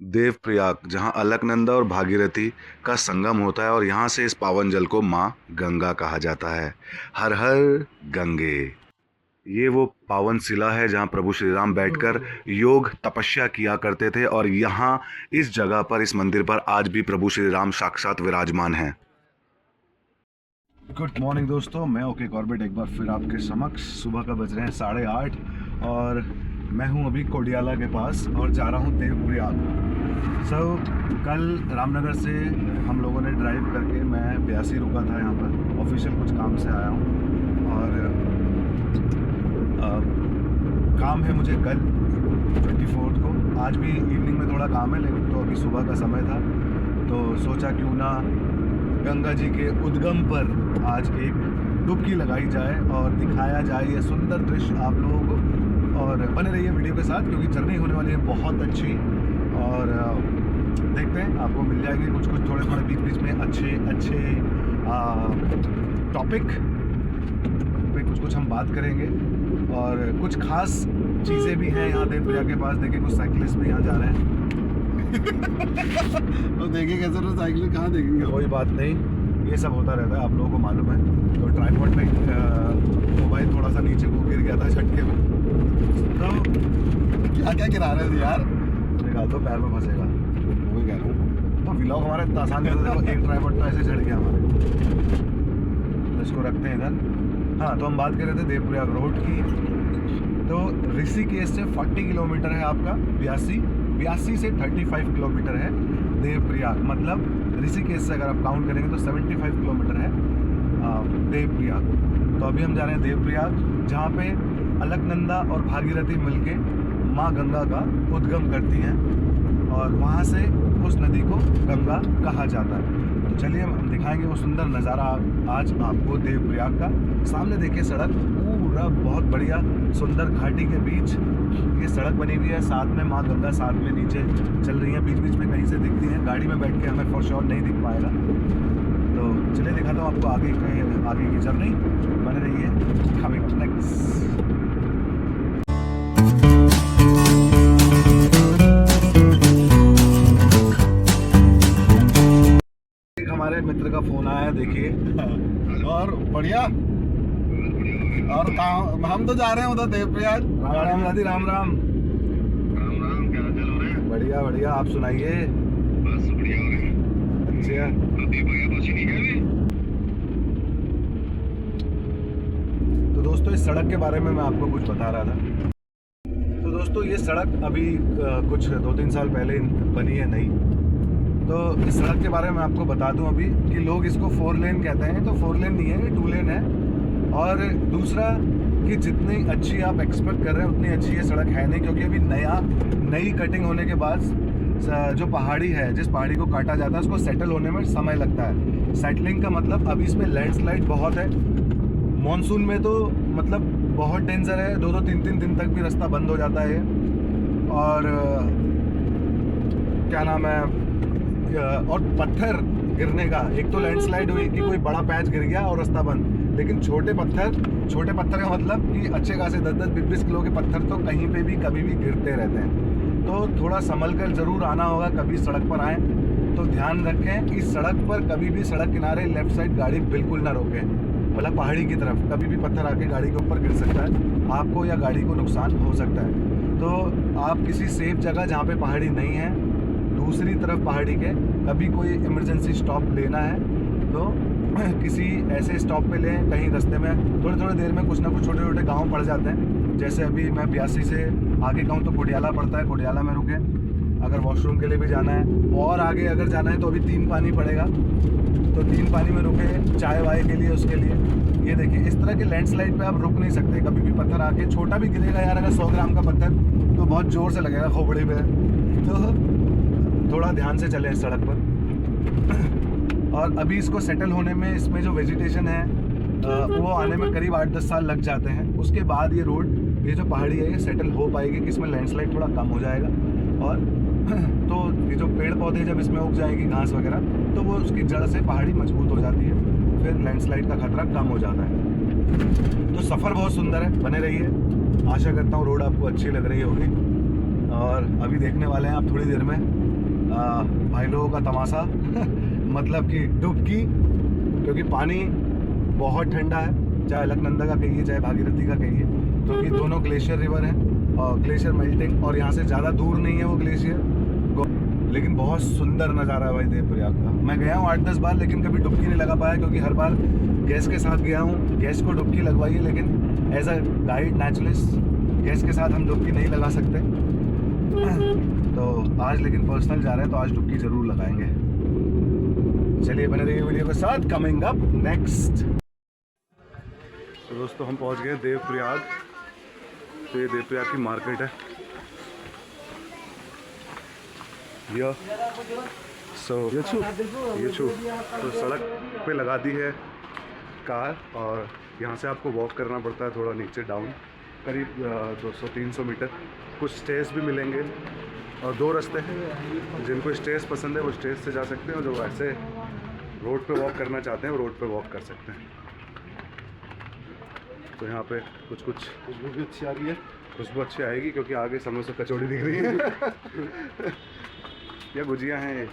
देवप्रयाग, जहाँ अलकनंदा और भागीरथी का संगम होता है और यहाँ से इस पावन जल को माँ गंगा कहा जाता है। हर हर गंगे। ये वो पावन शिला है जहाँ प्रभु श्री राम बैठकर योग तपस्या किया करते थे और यहाँ इस जगह पर, इस मंदिर पर आज भी प्रभु श्री राम साक्षात विराजमान हैं। गुड मॉर्निंग दोस्तों, मैं ओके कॉर्बेट एक बार फिर आपके समक्ष। सुबह का बज रहे हैं 8:30 और मैं हूँ अभी कोडियाला के पास और जा रहा हूँ देवप्रयाग। कल रामनगर से हम लोगों ने ड्राइव करके मैं ब्यासी रुका था यहाँ पर, ऑफिशियल कुछ काम से आया हूँ और काम है मुझे कल 24 को। आज भी इवनिंग में थोड़ा काम है, लेकिन तो अभी सुबह का समय था तो सोचा क्यों ना गंगा जी के उद्गम पर आज एक डुबकी लगाई जाए और दिखाया जाए ये सुंदर दृश्य आप लोगों को। और बने रहिए वीडियो के साथ क्योंकि जर्नी होने वाली है बहुत अच्छी और देखते हैं आपको मिल जाएंगे कुछ थोड़े बीच बीच में अच्छे टॉपिक पे कुछ हम बात करेंगे और कुछ खास चीज़ें भी हैं यहाँ देवप्रयाग के पास। देखिए कुछ साइकिलिस्ट भी यहाँ जा रहे हैं तो देखें कैसे तो साइकिल कहाँ देखेंगे। कोई बात नहीं, ये सब होता रहता है, आप लोगों को मालूम है। तो ट्राइपॉड में मोबाइल थोड़ा सा नीचे को गिर गया था झटके में, तो क्या गिरा रहे थे यार, निकाल दो, पैर में फंसेगा। वही कह रहा हूँ। तो व्लॉग हमारा इतना आसान नहीं होता। एक ट्राइपॉड तो ऐसे चढ़ गया हमारे, तो इसको रखते हैं इधर। हाँ, तो हम बात कर रहे थे देवप्रयाग रोड की। तो ऋषिकेश से 40 किलोमीटर है आपका, ब्यासी से 35 किलोमीटर है देवप्रयाग। मतलब ऋषिकेश से अगर आप काउंट करेंगे तो 75 किलोमीटर है देवप्रयाग। तो अभी हम जा रहे हैं देवप्रयाग, जहाँ पे अलकनंदा और भागीरथी मिलके माँ गंगा का उद्गम करती हैं और वहाँ से उस नदी को गंगा कहा जाता है। तो चलिए हम दिखाएंगे वो सुंदर नज़ारा आज आपको देवप्रयाग का। सामने देखिए सड़क, पूरा बहुत बढ़िया सुंदर घाटी के बीच ये सड़क बनी हुई है। साथ में माँ गंगा साथ में नीचे चल रही है, बीच बीच में कहीं से दिखती है। गाड़ी में बैठ के हमें फॉर श्योर नहीं दिख पाएगा, तो चलिए दिखाता हूँ आपको आगे की जर्नी। बने रहिए, कमिंग नेक्स्ट। हमारे मित्र का फोन आया, देखिए। और बढ़िया। और कहाँ हम तो जा रहे हैं उधर देवप्रयाग। राम राम, राम राम। क्या हाल हो रहे हैं? बढ़िया बढ़िया, आप सुनाइए। बस बढ़िया हो रहे हैं। अच्छा, नहीं गए? तो दोस्तों इस सड़क के बारे में मैं आपको कुछ बता रहा था। तो दोस्तों ये सड़क अभी कुछ 2-3 साल पहले बनी है नई। तो इस सड़क के बारे में आपको बता दूं अभी कि लोग इसको 4 लेन कहते हैं, तो 4 लेन नहीं है, ये 2 लेन है। और दूसरा कि जितनी अच्छी आप एक्सपेक्ट कर रहे हैं उतनी अच्छी ये सड़क है नहीं, क्योंकि अभी नई कटिंग होने के बाद जो पहाड़ी है, जिस पहाड़ी को काटा जाता है उसको सेटल होने में समय लगता है। सेटलिंग का मतलब अभी इसमें लैंडस्लाइड बहुत है। मॉनसून में तो मतलब बहुत डेंजर है, 2-2, 3-3 दिन तक भी रास्ता बंद हो जाता है। और क्या नाम है, और पत्थर गिरने का, एक तो लैंडस्लाइड हुई कि कोई बड़ा पैच गिर गया और रास्ता बंद, लेकिन छोटे पत्थर का मतलब कि अच्छे खासे 10-10, 20-20 किलो के पत्थर तो कहीं पे भी कभी भी गिरते रहते हैं। तो थोड़ा संभल कर ज़रूर आना होगा, कभी सड़क पर आएँ तो ध्यान रखें कि सड़क पर कभी भी सड़क किनारे लेफ्ट साइड गाड़ी बिल्कुल ना रोकें, मतलब पहाड़ी की तरफ। कभी भी पत्थर आके गाड़ी के ऊपर गिर सकता है, आपको या गाड़ी को नुकसान हो सकता है। तो आप किसी सेफ जगह जहाँ पे पहाड़ी नहीं है, दूसरी तरफ पहाड़ी के, कभी कोई इमरजेंसी स्टॉप लेना है तो किसी ऐसे स्टॉप पे लें। कहीं रास्ते में थोड़ी देर में कुछ ना कुछ छोटे गांव पड़ जाते हैं। जैसे अभी मैं ब्यासी से आगे कहूँ तो कोडियाला पड़ता है, कोडियाला में रुके अगर वॉशरूम के लिए भी जाना है। और आगे अगर जाना है तो अभी 3 पानी पड़ेगा, तो 3 पानी में रुके चाय वाय के लिए, उसके लिए। ये देखिए इस तरह के लैंडस्लाइड पे आप रुक नहीं सकते। कभी भी पत्थर आके छोटा भी गिरेगा यार, अगर 100 ग्राम का पत्थर तो बहुत ज़ोर से लगेगा खोपड़ी पे, तो थोड़ा ध्यान से चले इस सड़क पर। और अभी इसको सेटल होने में, इसमें जो वेजिटेशन है वो आने में करीब 8-10 साल लग जाते हैं। उसके बाद ये रोड, ये जो पहाड़ी है, ये सेटल हो पाएगी कि इसमें लैंडस्लाइड थोड़ा कम हो जाएगा। और तो ये जो पेड़ पौधे जब इसमें उग जाएगी, घास वगैरह, तो वो उसकी जड़ से पहाड़ी मजबूत हो जाती है, फिर लैंडस्लाइड का खतरा कम हो जाता है। तो सफ़र बहुत सुंदर है, बने रहिए। आशा करता हूँ रोड आपको अच्छी लग रही होगी। और अभी देखने वाले हैं आप थोड़ी देर में भाई लोगों का तमाशा मतलब कि डुबकी, क्योंकि पानी बहुत ठंडा है, चाहे अलकनंदा का कहिए चाहे भागीरथी का कहिए, क्योंकि दोनों ग्लेशियर रिवर हैं और ग्लेशियर मेल्टिंग, और यहाँ से ज़्यादा दूर नहीं है वो ग्लेशियर, लेकिन बहुत सुंदर नज़ारा है भाई देवप्रयाग का। मैं गया हूँ 8-10 बार, लेकिन कभी डुबकी नहीं लगा पाया, क्योंकि हर बार गैस के साथ गया हूँ, गैस को डुबकी लगवाई है, लेकिन एज अ गाइड नेचुरलिस्ट गैस के साथ हम डुबकी नहीं लगा सकते। तो आज लेकिन पर्सनल जा रहे हैं, तो आज डुबकी ज़रूर लगाएंगे। चलिए बने रहिए वीडियो के साथ, कमिंग अप नेक्स्ट। तो दोस्तों हम पहुंच गए देवप्रयाग। तो ये देवप्रयाग की मार्केट है ये तो सड़क पे लगा दी है कार, और यहाँ से आपको वॉक करना पड़ता है थोड़ा नीचे डाउन, करीब 200-300 मीटर। कुछ स्टेज भी मिलेंगे और 2 रास्ते हैं, जिनको स्टेज पसंद है वो स्टेज से जा सकते हैं, और जो ऐसे रोड पे वॉक करना चाहते हैं वो रोड पे वॉक कर सकते हैं। तो यहाँ पे कुछ खुशबू भी अच्छी आ रही है, खुशबू अच्छी आएगी क्योंकि आगे समोसा कचौड़ी दिख रही है या गुजिया हैं ये,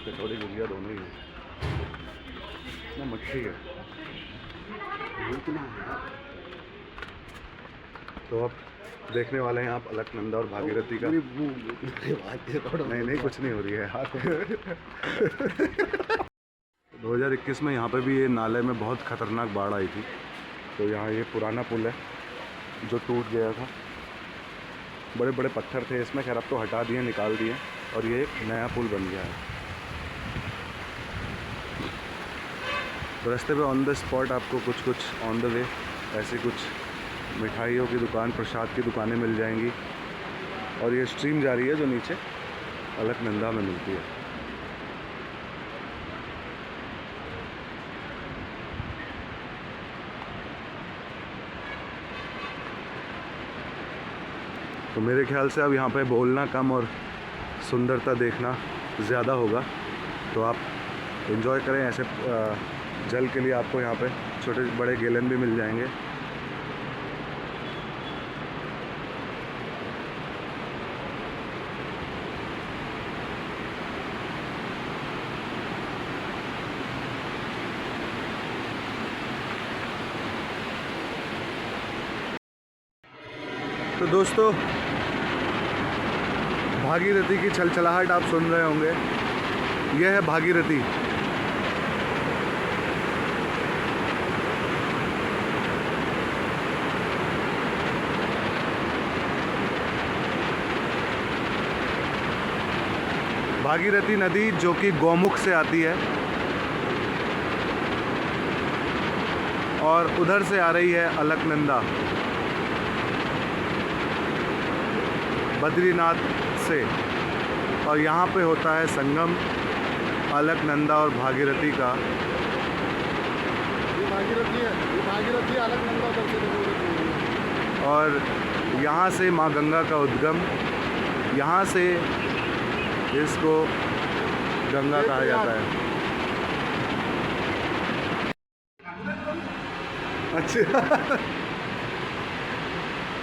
कचौड़ी गुजिया दोनों ही है ना, मट्ठी है। तो अब देखने वाले हैं आप अलकनंदा और भागीरथी का। नहीं कुछ नहीं हो रही है यार 2021 में यहाँ पे भी ये नाले में बहुत ख़तरनाक बाढ़ आई थी, तो यहाँ ये पुराना पुल है जो टूट गया था, बड़े बड़े पत्थर थे इसमें, खैर अब तो हटा दिए, निकाल दिए, और ये एक नया पुल बन गया है। तो रास्ते पे ऑन द स्पॉट आपको कुछ ऑन द वे ऐसे कुछ मिठाइयों की दुकान, प्रसाद की दुकानें मिल जाएंगी, और ये स्ट्रीम जा रही है जो नीचे अलकनंदा में मिलती है। तो मेरे ख्याल से अब यहाँ पे बोलना कम और सुंदरता देखना ज़्यादा होगा, तो आप एंजॉय करें। ऐसे जल के लिए आपको यहाँ पे छोटे बड़े गैलन भी मिल जाएंगे। तो दोस्तों भागीरथी की छलछलाहट आप सुन रहे होंगे, यह है भागीरथी। भागीरथी नदी जो कि गौमुख से आती है और उधर से आ रही है अलकनंदा, बद्रीनाथ से, और यहाँ पे होता है संगम अलकनंदा और भागीरथी का। ये भागीरथी है, ये भागीरथी अलकनंदा उधर से, और यहाँ से माँ गंगा का उद्गम, यहाँ से इसको गंगा कहा जाता है। अच्छा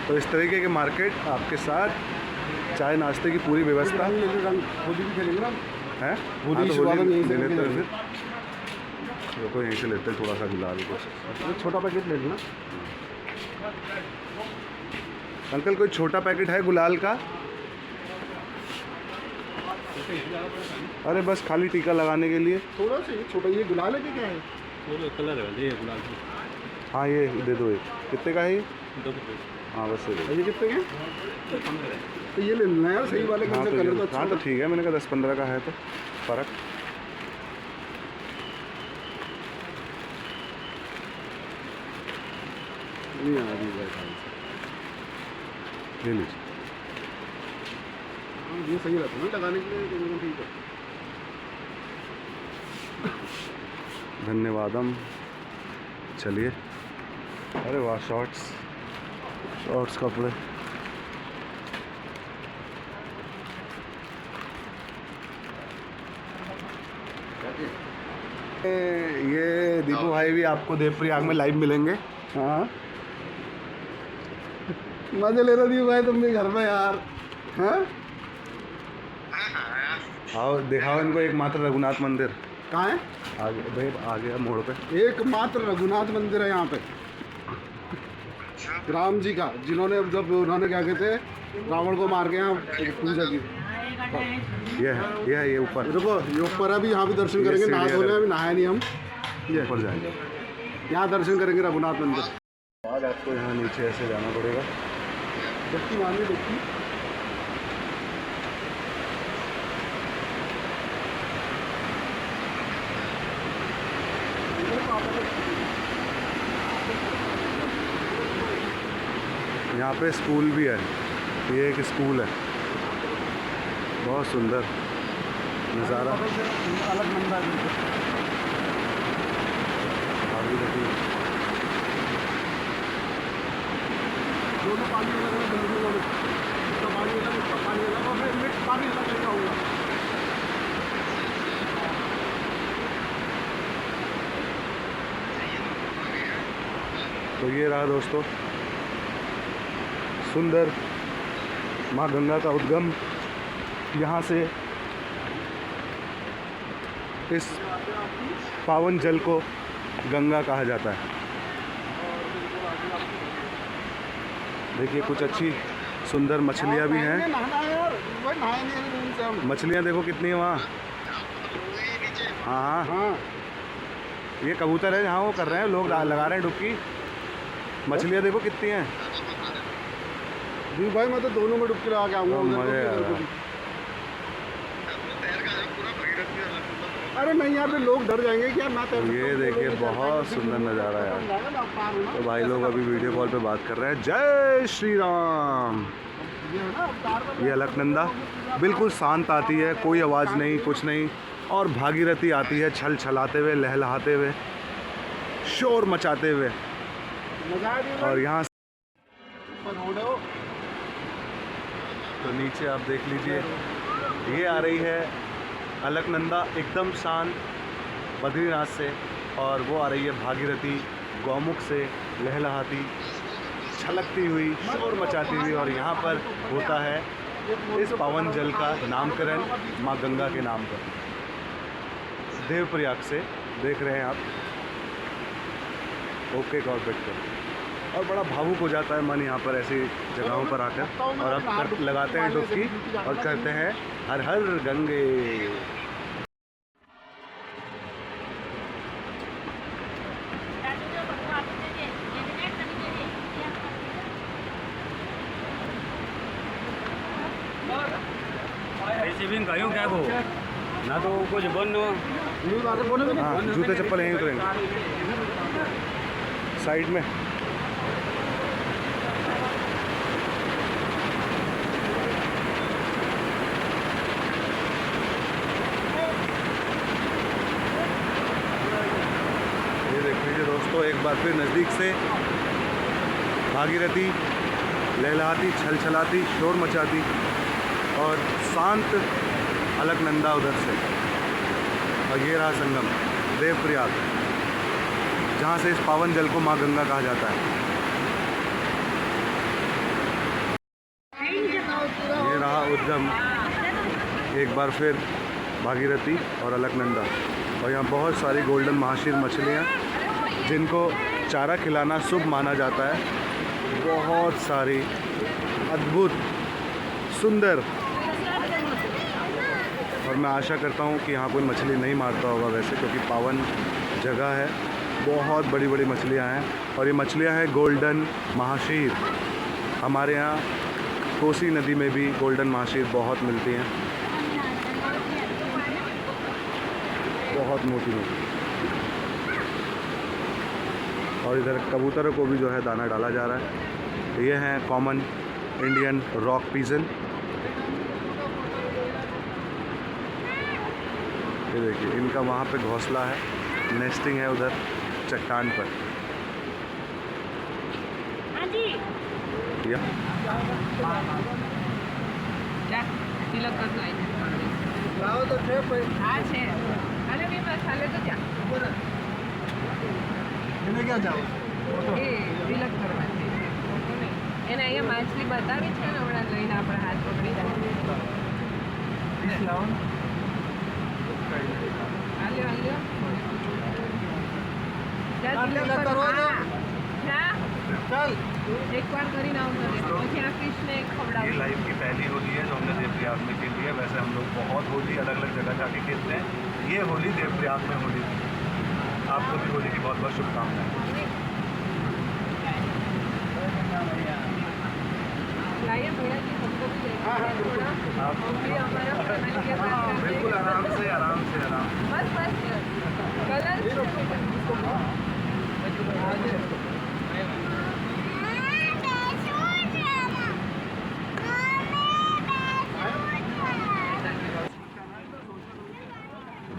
तो इस तरीके के मार्केट आपके साथ चाय नाश्ते की पूरी व्यवस्था होली भी खेलेंगे ना है। होली हाँ, तो शुरुआत में होली यहीं से ले लेते हैं खेलेंगे। फिर तो यहीं से लेते हैं थोड़ा सा गुलाल कुछ। छोटा पैकेट ले लेना अंकल, कोई छोटा पैकेट है गुलाल का? अरे बस खाली टीका लगाने के लिए थोड़ा सा छोटा। ये गुलाल है कि क्या है? वो कलर है ये गुलाल की। हाँ ये दे दो। एक कितने का है ये? 2 रुपये। हाँ बस ये दे दो। ये कितने के? 15 है। तो ये ले लेना यार, सही वाले हाँ कलर तो तो ये- अच्छा हाँ तो ठीक है, मैंने कहा 10-15 का है तो फ़र्क। नहीं आ रही है। ले लीजिए। हाँ, ये सही रहता है ना लगाने के लिए, तो ठीक है। धन्यवादम। चलिए। अरे वाह, शॉर्ट्स कपड़े। ये दीपू भाई भी आपको देवप्रयाग में लाइव मिलेंगे। हाँ मजे ले रहे थे भाई तुम भी घर में यार, हैं? आओ दिखाओ इनको एकमात्र रघुनाथ मंदिर। कहाँ है? आगे भाई, आगे मोड़ पे एकमात्र रघुनाथ मंदिर है यहाँ पे, राम जी का, जिन्होंने जब उन्होंने क्या कहते हैं रावण को मार के यहाँ पूजा की। ये है ये ऊपर देखो ये ऊपर है, अभी यहाँ भी दर्शन करेंगे, नहा धोने अभी नहाया नहीं हम, ये ऊपर जाएंगे। यहाँ दर्शन करेंगे रघुनाथ मंदिर। बाद आपको यहाँ नीचे ऐसे जाना पड़ेगा। डुबकी मारनी, डुबकी। यहाँ पे स्कूल भी है, ये एक स्कूल है, बहुत सुंदर नज़ारा। अलग नंदा है, दोनों पानी अलग अलग गंदगी वाले, इसका पानी अलग, इसका पानी अलग, और फिर मिक्स पानी अलग लेना होगा। तो ये रहा दोस्तों सुंदर माँ गंगा का उद्गम। यहाँ से इस पावन जल को गंगा कहा जाता है। देखिए कुछ अच्छी सुंदर मछलियाँ भी हैं। मछलियाँ देखो कितनी है वहाँ। हाँ हाँ ये कबूतर है जहाँ वो कर रहे हैं लोग, लगा रहे हैं डुबकी। मछलियाँ देखो कितनी हैं। जी भाई मैं तो दोनों में डुबकी लगा के आऊँगा। मजे आ रहा है। अरे नहीं यार, लोग डर जाएंगे क्या मैं तैर सकता हूँ? ये देखिए बहुत सुंदर नज़ारा है यार। तो भाई लोग अभी वीडियो कॉल पे बात कर रहे हैं। जय श्री राम। ये अलकनंदा बिल्कुल शांत आती है, कोई आवाज़ नहीं, कुछ नहीं। और भागीरथी आती है छल छलाते हुए, लहलहाते हुए, शोर मचाते हुए। और यहाँ तो नीचे आप देख लीजिए, ये आ रही है अलकनंदा एकदम शांत बद्रीनाथ से, और वो आ रही है भागीरथी गौमुख से लहलहाती, छलकती हुई, शोर मचाती हुई। और यहाँ पर होता है इस पावन जल का नामकरण माँ गंगा के नाम पर। देवप्रयाग से देख रहे हैं आप ओके कॉर्बेट पर। और बड़ा भावुक हो जाता है मन यहाँ पर ऐसी जगहों पर आकर। और अब लगाते हैं डुबकी और कहते हैं हर हर गंगे। रिसीविंग कहीं क्या को ना तो कुछ बनो। हाँ जूते चप्पल यहीं उतरेंगे साइड में। ये देख लीजिए दोस्तों एक बार फिर नज़दीक से भागीरथी लहलहाती, छल छलाती, शोर मचाती और शांत अलकनंदा उधर से। और ये रहा संगम देवप्रयाग, जहाँ से इस पावन जल को माँ गंगा कहा जाता है। ये रहा उद्गम एक बार फिर भागीरथी और अलकनंदा। और यहाँ बहुत सारी गोल्डन महाशीर मछलियाँ जिनको चारा खिलाना शुभ माना जाता है। बहुत सारी अद्भुत सुंदर। और मैं आशा करता हूँ कि यहाँ कोई मछली नहीं मारता होगा वैसे, क्योंकि पावन जगह है। बहुत बड़ी बड़ी मछलियाँ हैं और ये मछलियाँ हैं गोल्डन महाशीर। हमारे यहाँ कोसी नदी में भी गोल्डन महाशीर बहुत मिलती हैं, बहुत मोटी मोटी। और इधर कबूतरों को भी जो है दाना डाला जा रहा है। ये हैं कॉमन इंडियन रॉक पिजन। ये देखिए इनका वहाँ पे घोंसला है, नेस्टिंग है उधर चट्टान पर। या तिलक करना है तो हाँ છે अरे भी मैं खाले तो जा इन्हें क्या जाओ એ तिलक करवा છે फोटो नहीं એને અહીંયા માછલી બતાવી છે ને હમણાં લઈને આપણે હાથ પકડી રાખીએ. હાલ્યો હાલ્યો. चल एक बार કરીને આવતો રે પછી આ ફિશને ये ખવડાવું. लाइफ की पहली होली है जो हमने देवप्रयाग में खेली है। वैसे हम लोग बहुत होली अलग अलग जगह जाके खेलते हैं। ये होली देवप्रयाग में होली थी। आपको भी होली की बहुत बहुत शुभकामनाएं। લાઈએ ભૈયાજી हमको भी लेके हाँ, हाँ, बिल्कुल। थोड़ा हम भी हमारा फैमिली के साथ रहते हैं. बिल्कुल आराम से आराम से आराम से। बस बस कलर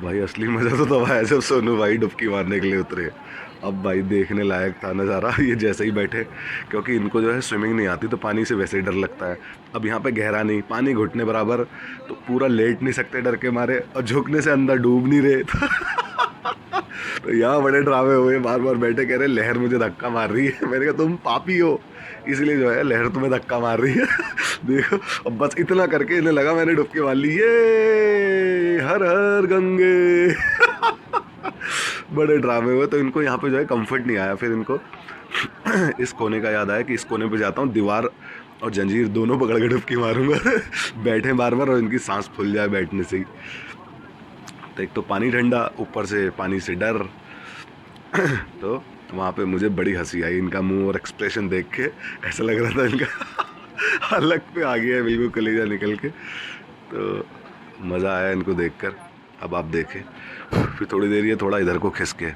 भाई असली मज़ा तो तब आया जब सोनू भाई डुबकी मारने के लिए उतरे। अब भाई देखने लायक था नज़ारा ये जैसे ही बैठे, क्योंकि इनको जो है स्विमिंग नहीं आती तो पानी से वैसे ही डर लगता है। अब यहाँ पे गहरा नहीं, पानी घुटने बराबर, तो पूरा लेट नहीं सकते डर के मारे, और झुकने से अंदर डूब नहीं रहे तो यहाँ बड़े ड्रामे हुए, बार बार बैठे कह रहे लहर मुझे धक्का मार रही है। मैंने कहा तुम पापी हो इसलिए जो है लहर तुम्हें धक्का मार रही है देखो। अब बस इतना करके इन्हें लगा मैंने डुबकी मार ली, ये हर हर गंगे बड़े ड्रामे हुए। तो इनको यहाँ पे जो है कंफर्ट नहीं आया। फिर इनको इस कोने का याद आया कि इस कोने पे जाता हूँ, दीवार और जंजीर दोनों पकड़ के डुबकी मारूंगा बैठे बार बार और इनकी सांस फूल जाए बैठने से ही। तो एक तो पानी ठंडा, ऊपर से पानी से डर तो वहाँ पे मुझे बड़ी हंसी आई इनका मुंह और एक्सप्रेशन देख के। ऐसा लग रहा था इनका अलग पे आ गया है बिल्कुल कलेजा निकल के। तो मज़ा आया इनको देखकर। अब आप देखें, फिर थोड़ी देर ये थोड़ा इधर को खिसके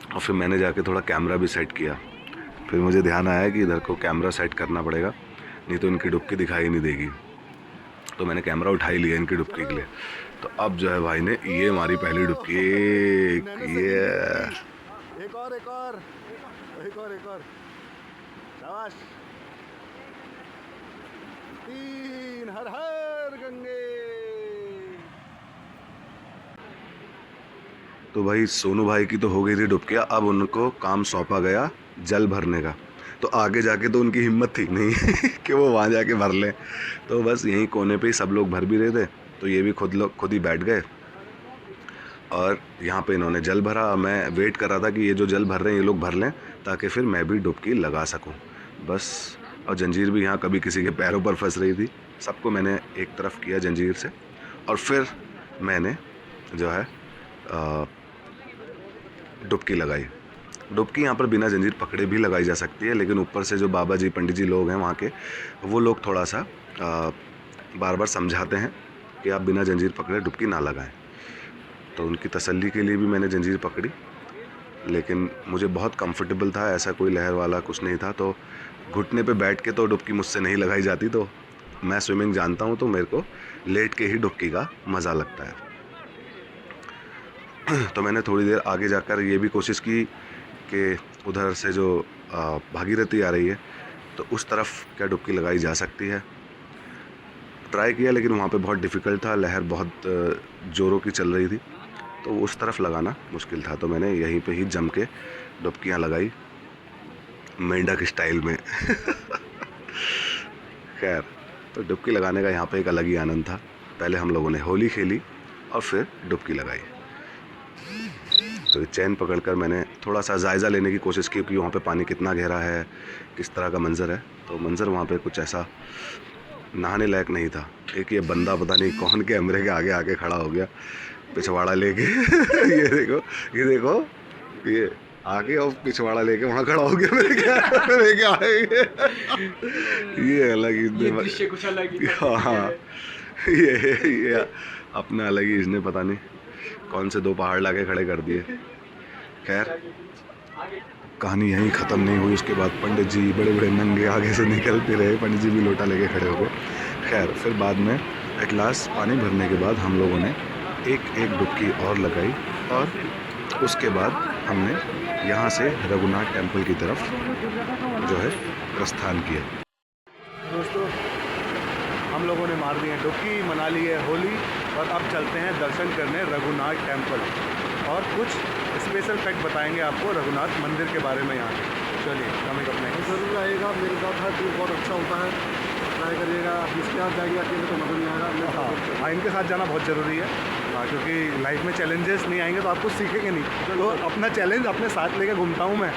और फिर मैंने जाके थोड़ा कैमरा भी सेट किया। फिर मुझे ध्यान आया कि इधर को कैमरा सेट करना पड़ेगा, नहीं तो इनकी डुबकी दिखाई नहीं देगी। तो मैंने कैमरा उठा ही लिया इनकी डुबकी के लिए। तो अब जो है भाई ने ये हमारी पहली डुबकी, ये एक और एक और एक और एक और शाबाश। 3 हर हर गंगे। तो भाई सोनू भाई की तो हो गई थी डुबकियाँ, अब उनको काम सौंपा गया जल भरने का। तो आगे जाके तो उनकी हिम्मत थी नहीं कि वो वहाँ जाके भर लें। तो बस यहीं कोने पे ही सब लोग भर भी रहे थे, तो ये भी खुद ही बैठ गए और यहाँ पे इन्होंने जल भरा। मैं वेट कर रहा था कि ये जो जल भर रहे हैं ये लोग भर लें ताकि फिर मैं भी डुबकी लगा सकूँ बस। और जंजीर भी यहाँ कभी किसी के पैरों पर फंस रही थी, सबको मैंने एक तरफ किया जंजीर से। और फिर मैंने जो है डुबकी लगाई। डुबकी यहाँ पर बिना जंजीर पकड़े भी लगाई जा सकती है, लेकिन ऊपर से जो बाबा जी पंडित जी लोग हैं वहाँ के, वो लोग थोड़ा सा बार बार समझाते हैं कि आप बिना जंजीर पकड़े डुबकी ना लगाएं। तो उनकी तसल्ली के लिए भी मैंने जंजीर पकड़ी, लेकिन मुझे बहुत कंफर्टेबल था, ऐसा कोई लहर वाला कुछ नहीं था। तो घुटने पे बैठ के तो डुबकी मुझसे नहीं लगाई जाती। तो मैं स्विमिंग जानता हूँ तो मेरे को लेट के ही डुबकी का मज़ा लगता है। तो मैंने थोड़ी देर आगे जाकर ये भी कोशिश की कि उधर से जो भागीरथी आ रही है तो उस तरफ क्या डुबकी लगाई जा सकती है। ट्राई किया, लेकिन वहाँ पे बहुत डिफ़िकल्ट था, लहर बहुत ज़ोरों की चल रही थी, तो उस तरफ लगाना मुश्किल था। तो मैंने यहीं पे ही जम के डुबकियाँ लगाई मेंढक स्टाइल में खैर, तो डुबकी लगाने का यहाँ पे एक अलग ही आनंद था। पहले हम लोगों ने होली खेली और फिर डुबकी लगाई। तो चैन पकड़कर मैंने थोड़ा सा जायज़ा लेने की कोशिश की कि वहाँ पे पानी कितना गहरा है, किस तरह का मंज़र है। तो मंज़र वहाँ पे कुछ ऐसा नहाने लायक नहीं था। एक ये बंदा पता नहीं कौन कैमरे के आगे आके खड़ा हो गया पिछवाड़ा लेके ये देखो ये आके और पिछवाड़ा लेके वहाँ खड़ा हो गया मेरे लेके आएंगे ये अलग ही कुछ अलग ही। हाँ, ये अपना अलग ही इसने पता नहीं कौन से 2 पहाड़ लाके खड़े कर दिए। खैर, कहानी यहीं ख़त्म नहीं हुई। उसके बाद पंडित जी बड़े बड़े नंगे आगे से निकलते रहे, पंडित जी भी लोटा लेके खड़े हो गए। खैर, फिर बाद में एट लास्ट पानी भरने के बाद हम लोगों ने एक डुबकी और लगाई और उसके बाद हमने यहाँ से रघुनाथ टेम्पल की तरफ जो है प्रस्थान किया। दोस्तों, हम लोगों ने मार दी है डुबकी, मना ली है होली और अब चलते हैं दर्शन करने रघुनाथ टेम्पल और कुछ स्पेशल फैक्ट बताएंगे आपको रघुनाथ मंदिर के बारे में यहाँ के। चलिए कमिंग अप नेक्स्ट। ज़रूर आएगा, मेरे साथ है, टूर बहुत अच्छा होता है, ट्राई करिएगा। जिसके साथ जाएंगे अकेले तो मज़ा नहीं आएगा। हाँ, इनके साथ जाना बहुत ज़रूरी है। हाँ, क्योंकि लाइफ में चैलेंजेस नहीं आएंगे तो आप कुछ सीखेंगे नहीं। तो अपना चैलेंज अपने साथ लेके घूमता हूँ मैं।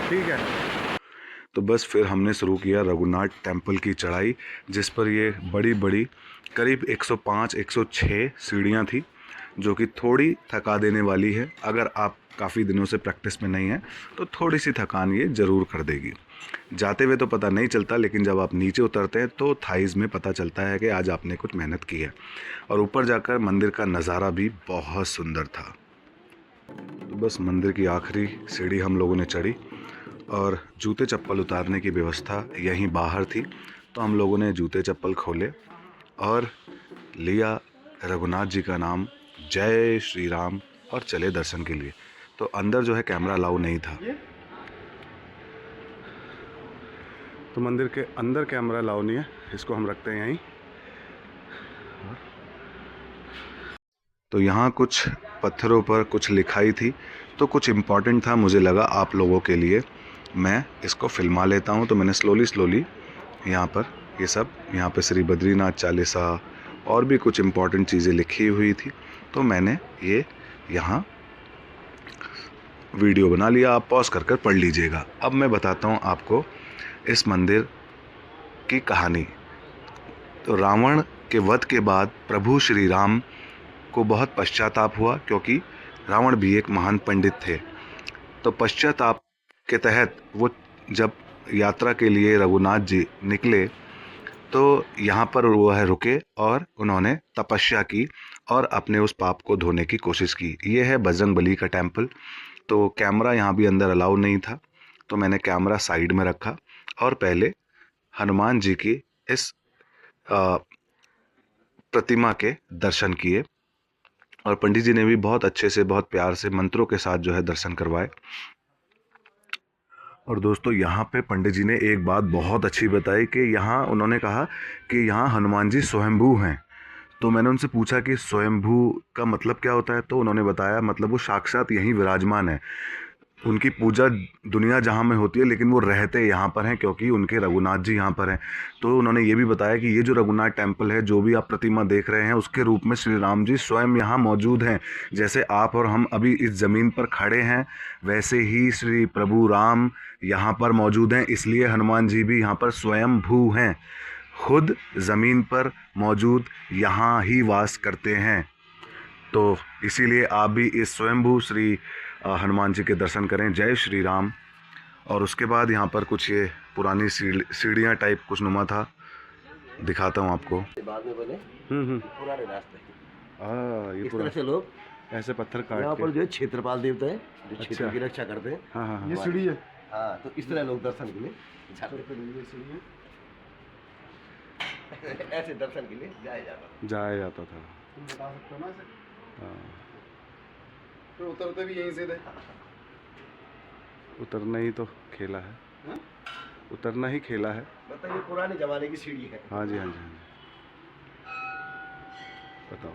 ठीक है। तो बस फिर हमने शुरू किया रघुनाथ टेम्पल की चढ़ाई, जिस पर ये बड़ी बड़ी करीब 105-106 सीढ़ियाँ थी, जो कि थोड़ी थका देने वाली है। अगर आप काफ़ी दिनों से प्रैक्टिस में नहीं हैं तो थोड़ी सी थकान ये ज़रूर कर देगी। जाते हुए तो पता नहीं चलता, लेकिन जब आप नीचे उतरते हैं तो थाइज़ में पता चलता है कि आज आपने कुछ मेहनत की है। और ऊपर जाकर मंदिर का नज़ारा भी बहुत सुंदर था। तो बस मंदिर की आखिरी सीढ़ी हम लोगों ने चढ़ी और जूते चप्पल उतारने की व्यवस्था यहीं बाहर थी, तो हम लोगों ने जूते चप्पल खोले और लिया रघुनाथ जी का नाम, जय श्री राम, और चले दर्शन के लिए। तो अंदर जो है कैमरा अलाउ नहीं था। तो मंदिर के अंदर कैमरा अलाउ नहीं है, इसको हम रखते हैं यहीं। तो यहाँ कुछ पत्थरों पर कुछ लिखाई थी, तो कुछ इम्पॉर्टेंट था, मुझे लगा आप लोगों के लिए मैं इसको फिल्मा लेता हूँ। तो मैंने स्लोली यहाँ पर ये सब, यहाँ पे श्री बद्रीनाथ चालीसा और भी कुछ इम्पॉर्टेंट चीज़ें लिखी हुई थी, तो मैंने ये यहाँ वीडियो बना लिया। आप पॉज कर पढ़ लीजिएगा। अब मैं बताता हूँ आपको इस मंदिर की कहानी। तो रावण के वध के बाद प्रभु श्री राम को बहुत पश्चाताप हुआ, क्योंकि रावण भी एक महान पंडित थे। तो पश्चाताप के तहत वो जब यात्रा के लिए रघुनाथ जी निकले तो यहाँ पर वो है रुके और उन्होंने तपस्या की और अपने उस पाप को धोने की कोशिश की। ये है बजरंगबली का टेम्पल। तो कैमरा यहाँ भी अंदर अलाउ नहीं था, तो मैंने कैमरा साइड में रखा और पहले हनुमान जी की इस प्रतिमा के दर्शन किए। और पंडित जी ने भी बहुत अच्छे से, बहुत प्यार से, मंत्रों के साथ जो है दर्शन करवाए। और दोस्तों यहाँ पे पंडित जी ने एक बात बहुत अच्छी बताई कि यहाँ उन्होंने कहा कि यहाँ हनुमान जी स्वयंभू हैं। तो मैंने उनसे पूछा कि स्वयंभू का मतलब क्या होता है, तो उन्होंने बताया मतलब वो साक्षात यहीं विराजमान है। उनकी पूजा दुनिया जहाँ में होती है, लेकिन वो रहते यहाँ पर हैं, क्योंकि उनके रघुनाथ जी यहाँ पर हैं। तो उन्होंने ये भी बताया कि ये जो रघुनाथ टेम्पल है, जो भी आप प्रतिमा देख रहे हैं, उसके रूप में श्री राम जी स्वयं यहाँ मौजूद हैं। जैसे आप और हम अभी इस ज़मीन पर खड़े हैं, वैसे ही श्री प्रभु राम यहाँ पर मौजूद हैं। इसलिए हनुमान जी भी यहाँ पर स्वयंभू हैं, खुद ज़मीन पर मौजूद यहाँ ही वास करते हैं। तो इसीलिए आप भी इस स्वयंभू श्री हनुमान जी के दर्शन करें। जय श्री राम। और उसके बाद यहाँ पर कुछ ये पुरानी सीढ़ियाँ टाइप कुछ नुमा था, दिखाता हूँ आपको। बाद में बने पुराने रास्ते। ये इस तरह से लोग ऐसे पत्थर काट यहाँ पर के। जो है क्षेत्रपाल देवता है, जो क्षेत्र अच्छा। की रक्षा करते हैं। हाँ हाँ हाँ। ये सीढ़ी है। हाँ, तो इस तरह लोग दर्शन के लिए जाते हैं। ऐसे दर्शन के लिए जाया जाता था। बता सकते हो ना इसे? हाँ, तो उतरते भी यहीं से थे। उतरना ही तो खेला है। हाँ? उतरना ही खेला है। मतलब ये पुराने जमाने की सीढ़ी है। हाँ जी, हाँ जी, हाँ जी। बताओ।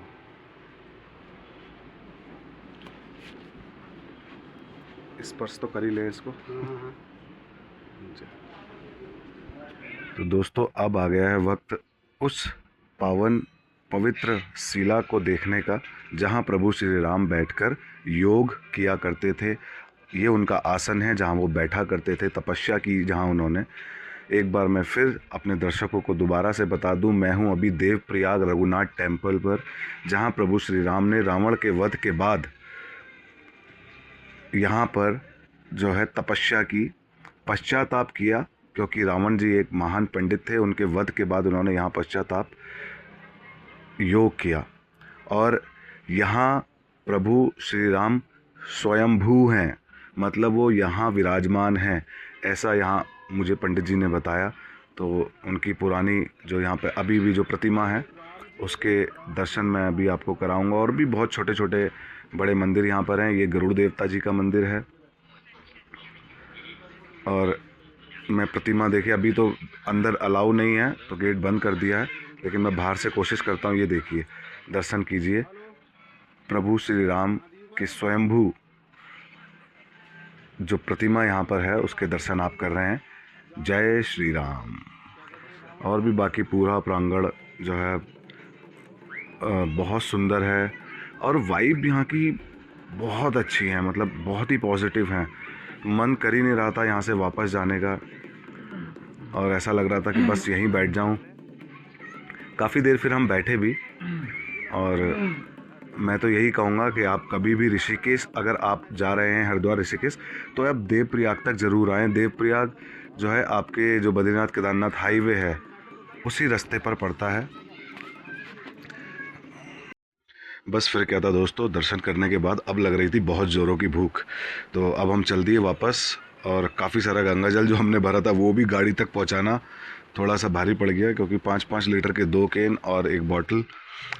स्पर्श तो कर ही ले इसको। जी। तो दोस्तों अब आ गया है वक्त उस पावन पवित्र शिला को देखने का, जहाँ प्रभु श्री राम बैठकर योग किया करते थे। ये उनका आसन है जहाँ वो बैठा करते थे, तपस्या की जहाँ उन्होंने। एक बार मैं फिर अपने दर्शकों को दोबारा से बता दूं, मैं हूं अभी देवप्रयाग रघुनाथ टेम्पल पर, जहाँ प्रभु श्री राम ने रावण के वध के बाद यहाँ पर जो है तपस्या की, पश्चाताप किया, क्योंकि रावण जी एक महान पंडित थे। उनके वध के बाद उन्होंने यहाँ पश्चाताप योग किया। और यहाँ प्रभु श्री राम स्वयंभू हैं, मतलब वो यहाँ विराजमान हैं, ऐसा यहाँ मुझे पंडित जी ने बताया। तो उनकी पुरानी जो यहाँ पे अभी भी जो प्रतिमा है, उसके दर्शन मैं अभी आपको कराऊंगा। और भी बहुत छोटे छोटे बड़े मंदिर यहाँ पर हैं। ये गरुड़ देवता जी का मंदिर है। और मैं प्रतिमा देखे, अभी तो अंदर अलाउ नहीं है तो गेट बंद कर दिया है, लेकिन मैं बाहर से कोशिश करता हूँ। ये देखिए, दर्शन कीजिए प्रभु श्री राम की स्वयंभू जो प्रतिमा यहाँ पर है उसके दर्शन आप कर रहे हैं। जय श्री राम। और भी बाकी पूरा प्रांगण जो है बहुत सुंदर है और वाइब यहाँ की बहुत अच्छी है, मतलब बहुत ही पॉजिटिव है। मन कर ही नहीं रहा था यहाँ से वापस जाने का और ऐसा लग रहा था कि बस यहीं बैठ जाऊँ। काफ़ी देर फिर हम बैठे भी और मैं तो यही कहूँगा कि आप कभी भी ऋषिकेश, अगर आप जा रहे हैं हरिद्वार ऋषिकेश, तो आप देवप्रयाग तक ज़रूर आएँ। देवप्रयाग जो है आपके जो बद्रीनाथ केदारनाथ हाईवे है उसी रास्ते पर पड़ता है। बस फिर क्या था दोस्तों, दर्शन करने के बाद अब लग रही थी बहुत ज़ोरों की भूख, तो अब हम चल दिए वापस। और काफ़ी सारा गंगा जल जो हमने भरा था वो भी गाड़ी तक पहुंचाना थोड़ा सा भारी पड़ गया, क्योंकि 5-5 लीटर के 2 कैन और एक बॉटल।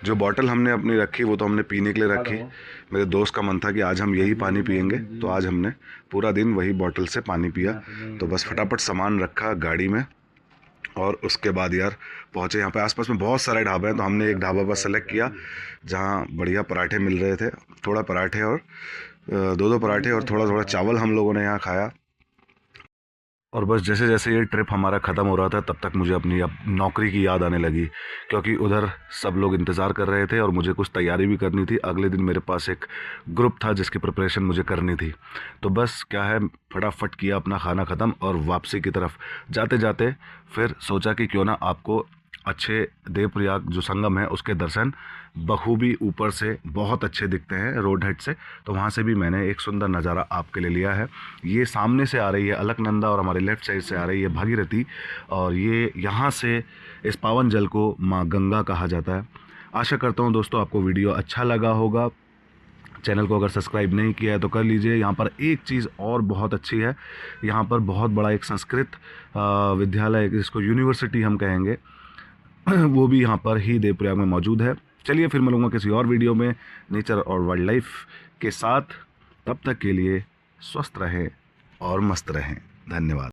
जो बॉटल हमने अपनी रखी वो तो हमने पीने के लिए रखी। मेरे दोस्त का मन था कि आज हम यही पानी पियेंगे, तो आज हमने पूरा दिन वही बॉटल से पानी पिया। तो बस फटाफट सामान रखा गाड़ी में और उसके बाद यार पहुँचे। यहाँ पे आसपास में बहुत सारे ढाबे हैं, तो हमने एक ढाबा पर सेलेक्ट किया जहाँ बढ़िया पराठे मिल रहे थे। थोड़ा पराठे और 2-2 पराठे और थोड़ा थोड़ा चावल हम लोगों ने यहाँ खाया। और बस जैसे जैसे ये ट्रिप हमारा ख़त्म हो रहा था तब तक मुझे अपनी अब नौकरी की याद आने लगी, क्योंकि उधर सब लोग इंतज़ार कर रहे थे और मुझे कुछ तैयारी भी करनी थी। अगले दिन मेरे पास एक ग्रुप था जिसकी प्रिपरेशन मुझे करनी थी। तो बस क्या है, फटाफट किया अपना खाना ख़त्म और वापसी की तरफ जाते जाते फिर सोचा कि क्यों ना आपको अच्छे देवप्रयाग जो संगम है उसके दर्शन बखूबी ऊपर से बहुत अच्छे दिखते हैं रोड हेड से, तो वहाँ से भी मैंने एक सुंदर नज़ारा आपके लिए लिया है। ये सामने से आ रही है अलकनंदा और हमारे लेफ़्ट साइड से आ रही है भागीरथी, और ये यहाँ से इस पावन जल को माँ गंगा कहा जाता है। आशा करता हूँ दोस्तों आपको वीडियो अच्छा लगा होगा। चैनल को अगर सब्सक्राइब नहीं किया है तो कर लीजिए। यहाँ पर एक चीज़ और बहुत अच्छी है, यहाँ पर बहुत बड़ा एक संस्कृत विद्यालय, जिसको यूनिवर्सिटी हम कहेंगे, वो भी यहाँ पर ही देवप्रयाग में मौजूद है। चलिए फिर मिलूँगा किसी और वीडियो में नेचर और वाइल्ड लाइफ के साथ। तब तक के लिए स्वस्थ रहें और मस्त रहें। धन्यवाद।